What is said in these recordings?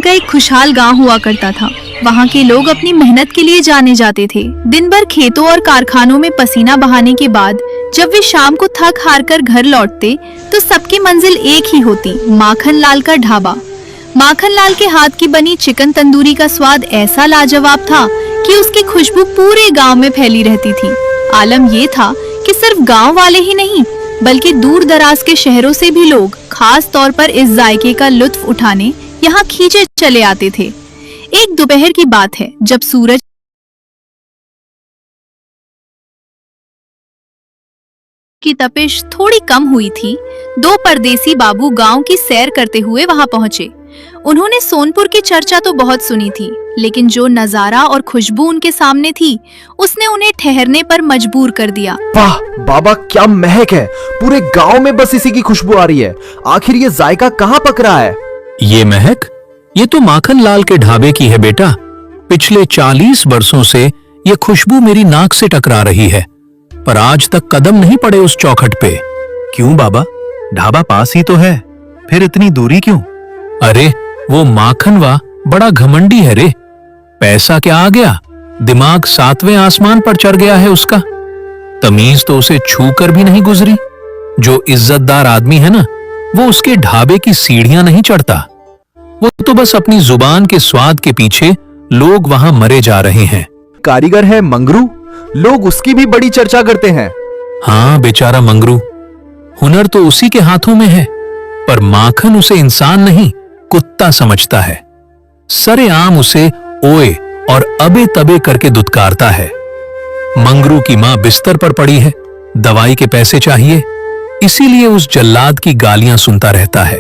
का एक खुशहाल गांव हुआ करता था। वहां के लोग अपनी मेहनत के लिए जाने जाते थे। दिन भर खेतों और कारखानों में पसीना बहाने के बाद जब वे शाम को थक हार कर घर लौटते तो सबकी मंजिल एक ही होती, माखन लाल का ढाबा। माखन लाल के हाथ की बनी चिकन तंदूरी का स्वाद ऐसा लाजवाब था कि उसकी खुशबू पूरे गांव में फैली रहती थी। आलम ये था कि सिर्फ गांव वाले ही नहीं बल्कि दूर दराज के शहरों से भी लोग खास तौर पर इस जायके का लुत्फ उठाने यहाँ खींचे चले आते थे। एक दोपहर की बात है जब सूरज की तपिश थोड़ी कम हुई थी। दो परदेसी बाबू गांव की सैर करते हुए वहां पहुंचे। उन्होंने सोनपुर की चर्चा तो बहुत सुनी थी, लेकिन जो नजारा और खुशबू उनके सामने थी उसने उन्हें ठहरने पर मजबूर कर दिया। वाह बाबा, क्या महक है! पूरे गांव में बस इसी की खुशबू आ रही है। आखिर ये जायका कहाँ पक रहा है? ये महक, ये तो माखन लाल के ढाबे की है बेटा। पिछले 40 वर्षों से ये खुशबू मेरी नाक से टकरा रही है, पर आज तक कदम नहीं पड़े उस चौखट पे। क्यों बाबा, ढाबा पास ही तो है, फिर इतनी दूरी क्यों? अरे वो माखनवा बड़ा घमंडी है रे। पैसा क्या आ गया, दिमाग 7वें आसमान पर चढ़ गया है उसका। तमीज तो उसे छू कर भी नहीं गुजरी। जो इज्जतदार आदमी है ना, वो उसके ढाबे की सीढ़ियां नहीं चढ़ता। वो तो बस अपनी जुबान के स्वाद के पीछे लोग वहां मरे जा रहे हैं। कारीगर है मंगरू, लोग उसकी भी बड़ी चर्चा करते हैं। हाँ बेचारा मंगरू, हुनर तो उसी के हाथों में है, पर माखन उसे इंसान नहीं कुत्ता समझता है। सरेआम उसे ओए और अबे तबे करके दुत्कारता है। मंगरू की मां बिस्तर पर पड़ी है, दवाई के पैसे चाहिए, इसीलिए उस जल्लाद की गालियां सुनता रहता है।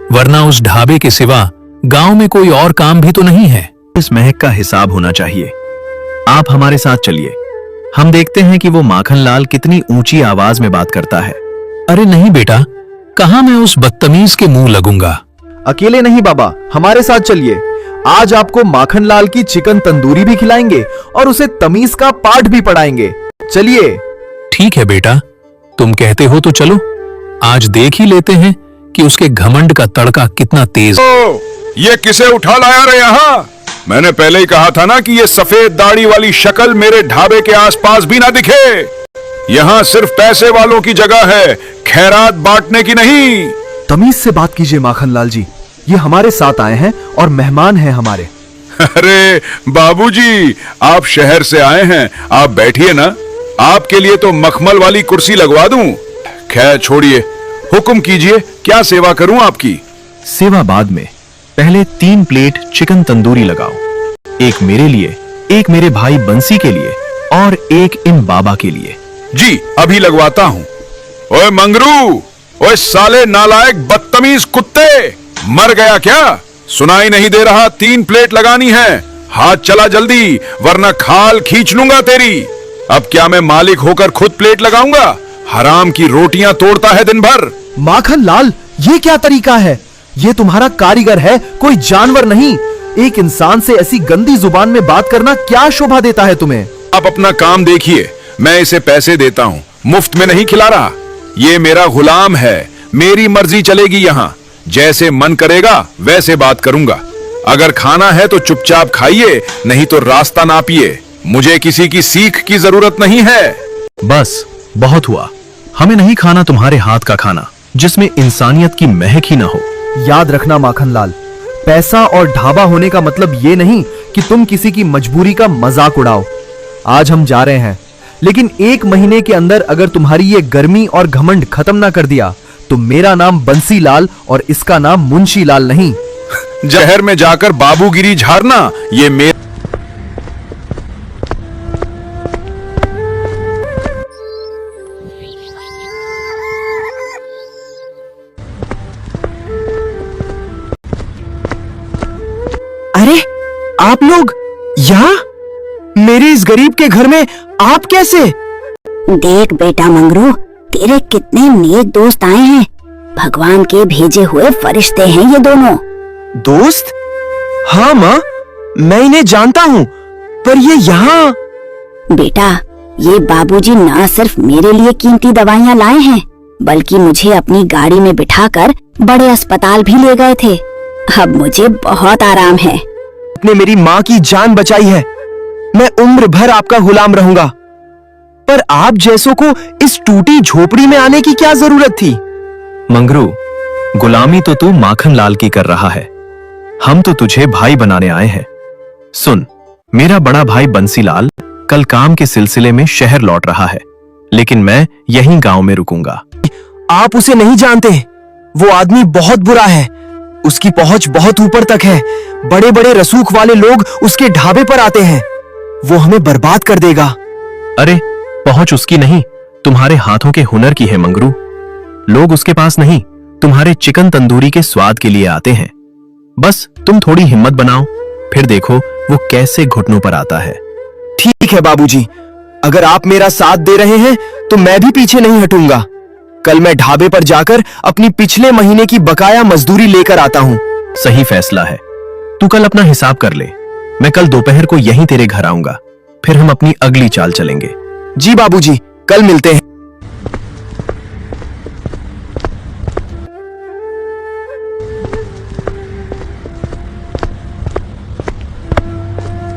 वरना उस ढाबे के सिवा गांव में कोई और काम भी तो नहीं है। इस महक का हिसाब होना चाहिए। आप हमारे साथ चलिए, हम देखते हैं कि वो माखन लाल कितनी ऊंची आवाज में बात करता है। अरे नहीं बेटा, कहां मैं उस बदतमीज के मुंह लगूंगा। अकेले नहीं बाबा, हमारे साथ चलिए। आज आपको माखन लाल की चिकन तंदूरी भी खिलाएंगे और उसे तमीज का पाठ भी पढ़ाएंगे। चलिए। ठीक है बेटा, तुम कहते हो तो चलो। आज देख ही लेते हैं कि उसके घमंड का तड़का कितना तेज। ये किसे उठा लाया रे यहाँ? मैंने पहले ही कहा था ना कि ये सफेद दाढ़ी वाली शक्ल मेरे ढाबे के आसपास भी ना दिखे। यहाँ सिर्फ पैसे वालों की जगह है, खैरात बांटने की नहीं। तमीज से बात कीजिए माखन लाल जी, ये हमारे साथ आए हैं और मेहमान हैं हमारे। अरे बाबूजी, आप शहर से आए हैं, आप बैठिए ना। आपके लिए तो मखमल वाली कुर्सी लगवा दूं। खैर छोड़िए, हुक्म कीजिए, क्या सेवा करूं आपकी? सेवा बाद में, पहले 3 प्लेट चिकन तंदूरी लगाओ। एक मेरे लिए, एक मेरे भाई बंसी के लिए और एक इन बाबा के लिए। जी अभी लगवाता हूं। ओए मंगरू, ओए साले नालायक बदतमीज कुत्ते, मर गया क्या? सुनाई नहीं दे रहा? 3 प्लेट लगानी है, हाथ चला जल्दी वरना खाल खींच लूंगा तेरी। अब क्या मैं मालिक होकर खुद प्लेट लगाऊंगा? हराम की रोटियां तोड़ता है दिन भर। माखन लाल, ये क्या तरीका है? ये तुम्हारा कारीगर है, कोई जानवर नहीं। एक इंसान से ऐसी गंदी जुबान में बात करना क्या शोभा देता है तुम्हें? आप अपना काम देखिए, मैं इसे पैसे देता हूँ, मुफ्त में नहीं खिला रहा। ये मेरा गुलाम है, मेरी मर्जी चलेगी यहाँ। जैसे मन करेगा वैसे बात करूंगा। अगर खाना है तो चुपचाप खाइए, नहीं तो रास्ता नापिए। मुझे किसी की सीख की जरूरत नहीं है। बस बहुत हुआ, हमें नहीं खाना तुम्हारे हाथ का खाना जिसमें इंसानियत की महक ही ना हो। याद रखना माखन लाल, पैसा और ढाबा होने का मतलब ये नहीं कि तुम किसी की मजबूरी का मजाक उड़ाओ। आज हम जा रहे हैं, लेकिन 1 महीने के अंदर अगर तुम्हारी ये गर्मी और घमंड खत्म ना कर दिया तो मेरा नाम बंसी लाल और इसका नाम मुंशी लाल नहीं। जहर में जाकर बाबूगिरी झाड़ना ये मेरा। अरे आप लोग यहाँ? मेरे इस गरीब के घर में आप कैसे? देख बेटा मंगरू, तेरे कितने नेक दोस्त आए हैं। भगवान के भेजे हुए फरिश्ते हैं ये दोनों। दोस्त? हाँ माँ, मैं इन्हें जानता हूँ, पर ये यहाँ? बेटा, ये बाबूजी ना सिर्फ मेरे लिए कीमती दवाइयाँ लाए हैं, बल्कि मुझे अपनी गाड़ी में बिठाकर बड़े अस्पताल भी ले गए थे। अब मुझे बहुत आराम है। आपने मेरी माँ की जान बचाई है। मैं उम्र भर आपका गुलाम रहूंगा। पर आप जैसों को इस टूटी झोपड़ी में आने की क्या जरूरत थी? मंगरू, गुलामी तो तू माखन लाल की कर रहा है। हम तो तुझे भाई बनाने आए हैं। सुन, मेरा बड़ा भाई बंसीलाल कल काम के सिलसिले में शहर लौट रहा है, लेकिन मैं यहीं गांव में रुकूंगा। आप उसे नहीं जानते। वो आदमी बहुत बुरा है। उसकी पहुंच बहुत ऊपर तक है। बड़े बड़े रसूख वाले लोग उसके ढाबे पर आते हैं। वो हमें बर्बाद कर देगा। अरे, पहुंच उसकी नहीं, तुम्हारे हाथों के हुनर की है मंगरू। लोग उसके पास नहीं, तुम्हारे चिकन तंदूरी के स्वाद के लिए आते हैं। बस तुम थोड़ी हिम्मत बनाओ, फिर देखो वो कैसे घुटनों पर आता है। ठीक है बाबूजी, अगर आप मेरा साथ दे रहे हैं तो मैं भी पीछे नहीं हटूंगा। कल मैं ढाबे पर जाकर अपनी पिछले महीने की बकाया मजदूरी लेकर आता हूँ। सही फैसला है। तू कल अपना हिसाब कर ले। मैं कल दोपहर को यहीं तेरे घर आऊंगा, फिर हम अपनी अगली चाल चलेंगे। जी बाबूजी, कल मिलते हैं।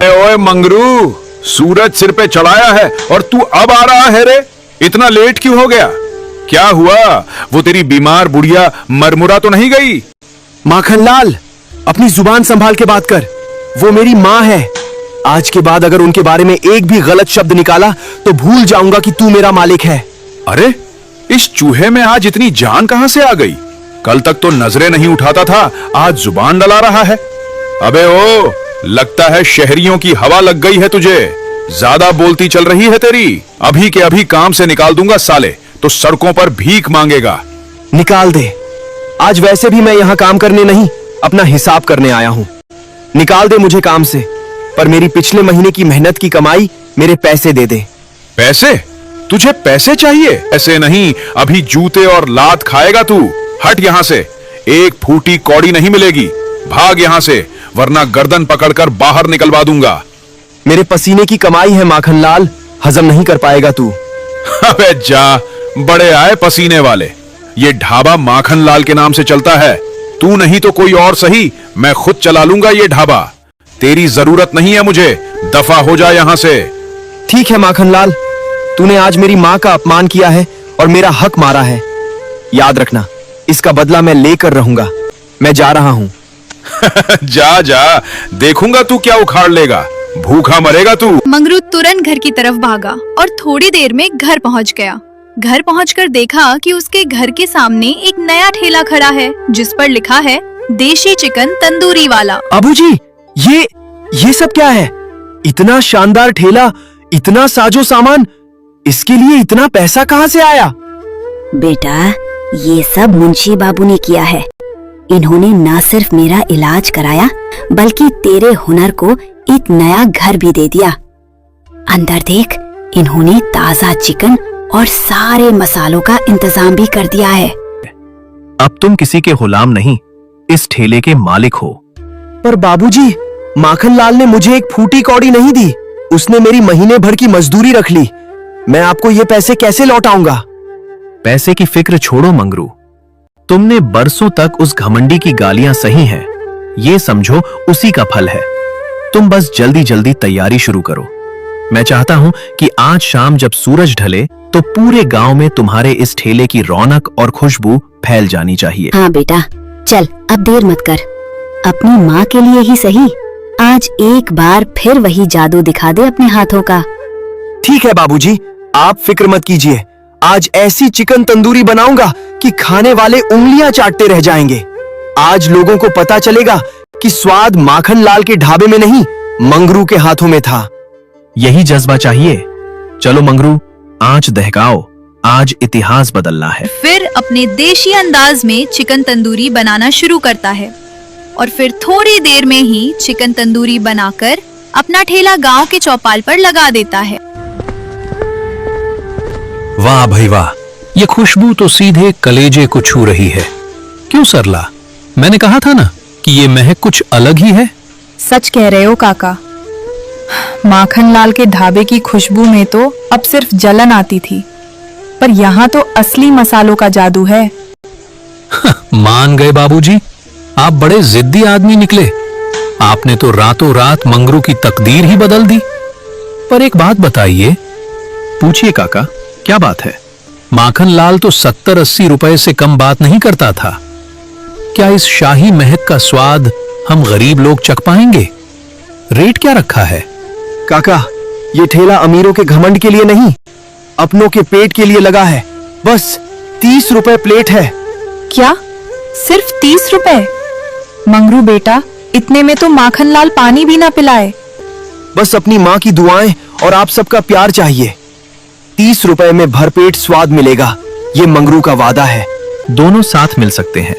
ओए मंगरू, सूरज सिर पे चढ़ाया है और तू अब आ रहा है रे? इतना लेट क्यों हो गया? क्या हुआ? वो तेरी बीमार बुढ़िया मरमुरा तो नहीं गई? माखनलाल, अपनी जुबान संभाल के बात कर। वो मेरी माँ है। आज के बाद अगर उनके बारे में एक भी गलत शब्द निकाला तो भूल जाऊंगा कि तू मेरा मालिक है। अरे, इस चूहे में आज इतनी जान कहां से आ गई? कल तक तो नजरें नहीं उठाता था, आज जुबान लड़ा रहा है। अबे ओ, लगता है शहरियों की हवा लग गई है तुझे। ज्यादा बोलती चल रही है तेरी। अभी के अभी काम से निकाल दूंगा साले, तो सड़कों पर भीख मांगेगा। निकाल दे। आज वैसे भी मैं यहाँ काम करने नहीं, अपना हिसाब करने आया हूँ। निकाल दे मुझे काम से, पर मेरी पिछले महीने की मेहनत की कमाई मेरे पैसे दे दे। पैसे? तुझे पैसे चाहिए? ऐसे नहीं, अभी जूते और लात खाएगा तू। हट यहाँ से, एक फूटी कौड़ी नहीं मिलेगी। भाग यहाँ से, वरना गर्दन पकड़कर बाहर निकलवा दूंगा। मेरे पसीने की कमाई है माखनलाल, हजम नहीं कर पाएगा तू। अबे जा, बड़े आए पसीने वाले। ये ढाबा माखनलाल के नाम से चलता है। तू नहीं तो कोई और सही, मैं खुद चला लूंगा ये ढाबा। तेरी जरूरत नहीं है मुझे, दफा हो जा यहाँ से। ठीक है माखनलाल, तूने आज मेरी माँ का अपमान किया है और मेरा हक मारा है। याद रखना, इसका बदला मैं लेकर रहूंगा। मैं जा रहा हूँ। जा जा, देखूंगा तू क्या उखाड़ लेगा। भूखा मरेगा तू। मंगरू तुरंत घर की तरफ भागा और थोड़ी देर में घर पहुंच गया। घर पहुंचकर देखा कि उसके घर के सामने एक नया ठेला खड़ा है, जिस पर लिखा है देशी चिकन तंदूरी वाला। अबूजी, ये सब क्या है? इतना शानदार ठेला, इतना साजो सामान, इसके लिए इतना पैसा कहाँ से आया? बेटा, ये सब मुंशी बाबू ने किया है। इन्होंने न सिर्फ मेरा इलाज कराया, बल्कि तेरे हुनर को एक नया घर भी दे दिया। अंदर देख, इन्होंने ताजा चिकन और सारे मसालों का इंतजाम भी कर दिया है। अब तुम किसी के गुलाम नहीं, इस ठेले के मालिक हो। पर बाबूजी, माखनलाल ने मुझे एक फूटी कौड़ी नहीं दी। उसने मेरी महीने भर की मजदूरी रख ली। मैं आपको ये पैसे कैसे लौटाऊंगा? पैसे की फिक्र छोड़ो मंगरू। तुमने बरसों तक उस घमंडी की गालियां सही हैं, ये समझो उसी का फल है। तुम बस जल्दी जल्दी तैयारी शुरू करो। मैं चाहता हूं कि आज शाम जब सूरज ढले तो पूरे गांव में तुम्हारे इस ठेले की रौनक और खुशबू फैल जानी चाहिए। हाँ बेटा, चल अब देर मत कर। अपनी माँ के लिए ही सही, आज एक बार फिर वही जादू दिखा दे अपने हाथों का। ठीक है बाबूजी, आप फिक्र मत कीजिए। आज ऐसी चिकन तंदूरी बनाऊंगा कि खाने वाले उंगलियां चाटते रह जाएंगे। आज लोगों को पता चलेगा कि स्वाद माखनलाल के ढाबे में नहीं, मंगरू के हाथों में था। यही जज्बा चाहिए। चलो मंगरू, आंच दहकाओ, आज इतिहास बदलना है। फिर अपने देशी अंदाज में चिकन तंदूरी बनाना शुरू करता है और फिर थोड़ी देर में ही चिकन तंदूरी बनाकर अपना ठेला गांव के चौपाल पर लगा देता है। वाह भाई वाह, ये खुशबू तो सीधे कलेजे को छू रही है। क्यों सरला, मैंने कहा था ना कि ये महक कुछ अलग ही है। सच कह रहे हो काका। माखनलाल के ढाबे की खुशबू में तो अब सिर्फ जलन आती थी, पर यहाँ तो असली मसालों का जादू है। मान गए बाबूजी, आप बड़े जिद्दी आदमी निकले। आपने तो रातों रात मंगरू की तकदीर ही बदल दी। पर एक बात बताइए। पूछिए काका, क्या बात है? माखन लाल तो 70-80 रुपए से कम बात नहीं करता था। क्या इस शाही महक का स्वाद हम गरीब लोग चख पाएंगे? रेट क्या रखा है? काका, ये ठेला अमीरों के घमंड के लिए नहीं, अपनों के पेट के लिए लगा है। बस 30 रुपए प्लेट है। क्या सिर्फ 30 रुपए? मंगरू बेटा, इतने में तो माखन लाल पानी भी ना पिलाए। बस अपनी माँ की दुआएं और आप सबका प्यार चाहिए। 30 रुपए में भरपेट स्वाद मिलेगा, ये मंगरू का वादा है। दोनों साथ मिल सकते हैं।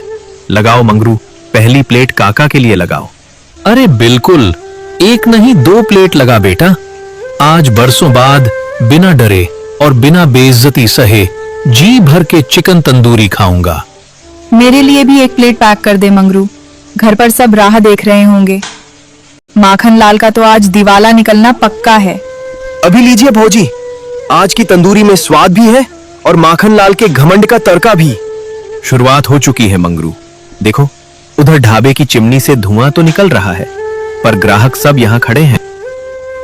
लगाओ मंगरू, पहली प्लेट काका के लिए लगाओ। अरे बिल्कुल, एक नहीं 2 प्लेट लगा बेटा। आज बरसों बाद बिना डरे और बिना बेइज्जती सहे जी भर के चिकन तंदूरी खाऊंगा। मेरे लिए भी एक प्लेट पैक कर दे मंगरू, घर पर सब राह देख रहे होंगे। माखन लाल का तो आज दिवाला निकलना पक्का है। अभी लीजिए भौजी, आज की तंदूरी में स्वाद भी है और माखन लाल के घमंड का तड़का भी। शुरुआत हो चुकी है मंगरू। देखो, उधर ढाबे की चिमनी से धुआं तो निकल रहा है, पर ग्राहक सब यहाँ खड़े हैं।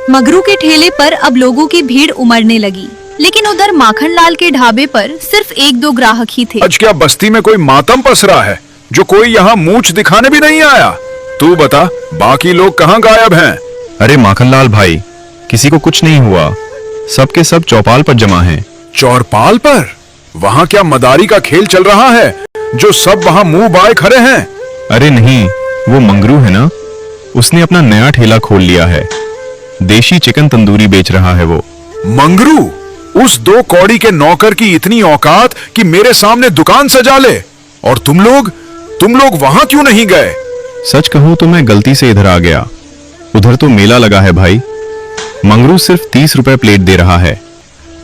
मगरू के ठेले पर अब लोगों की भीड़ उमड़ने लगी, लेकिन उधर माखन लाल के ढाबे पर सिर्फ 1-2 ग्राहक ही थे। आज क्या बस्ती में कोई मातम पसरा है जो कोई यहाँ मूंछ दिखाने भी नहीं आया? तू बता, बाकी लोग कहाँ गायब हैं? अरे माखनलाल भाई, किसी को कुछ नहीं हुआ, सबके सब चौपाल पर जमा हैं। चौपाल पर? वहाँ क्या मदारी का खेल चल रहा है जो सब वहाँ मुंह बाए खड़े हैं? अरे नहीं, वो मंगरू है ना, उसने अपना नया ठेला खोल लिया है। देशी चिकन तंदूरी बेच रहा है वो। मंगरू? उस 2 कौड़ी के नौकर की इतनी औकात कि मेरे सामने दुकान सजा ले? और तुम लोग वहां क्यों नहीं गए? सच कहूं तो मैं गलती से इधर आ गया, उधर तो मेला लगा है भाई। मंगरू सिर्फ 30 रुपए प्लेट दे रहा है।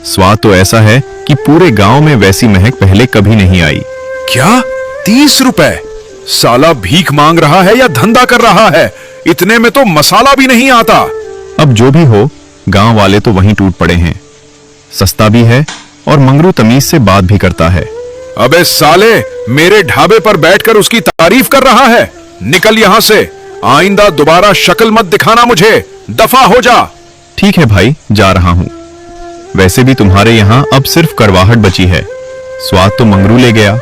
स्वाद तो ऐसा है कि पूरे गांव में वैसी महक पहले कभी नहीं आई। क्या 30 रुपए? साला भीख मांग रहा है या धंधा कर रहा है? इतने में तो मसाला भी नहीं आता। अब जो भी हो, गांव वाले तो वहीं टूट पड़े हैं। सस्ता भी है और मंगरू तमीज से बात भी करता है। अबे साले, मेरे ढाबे पर बैठकर उसकी तारीफ कर रहा है। निकल यहां से, आइंदा दोबारा शक्ल मत दिखाना मुझे। दफा हो जा। ठीक है भाई, जा रहा हूं। वैसे भी तुम्हारे यहाँ अब सिर्फ कड़वाहट बची है, स्वाद तो मंगरू ले गया।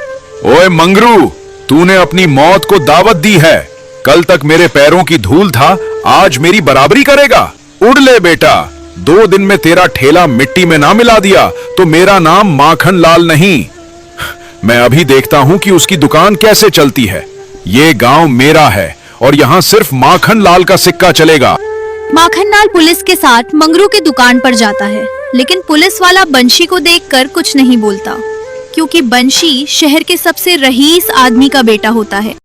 ओए मंगरू, तूने अपनी मौत को दावत दी है। कल तक मेरे पैरों की धूल था, आज मेरी बराबरी करेगा? उड़ ले बेटा। 2 दिन में तेरा ठेला मिट्टी में ना मिला दिया तो मेरा नाम माखन लाल नहीं। मैं अभी देखता हूं कि उसकी दुकान कैसे चलती है। ये गांव मेरा है और यहाँ सिर्फ माखन लाल का सिक्का चलेगा। माखन लाल पुलिस के साथ मंगरू की दुकान पर जाता है, लेकिन पुलिस वाला बंशी को देखकर कुछ नहीं बोलता, क्योंकि बंशी शहर के सबसे रईस आदमी का बेटा होता है।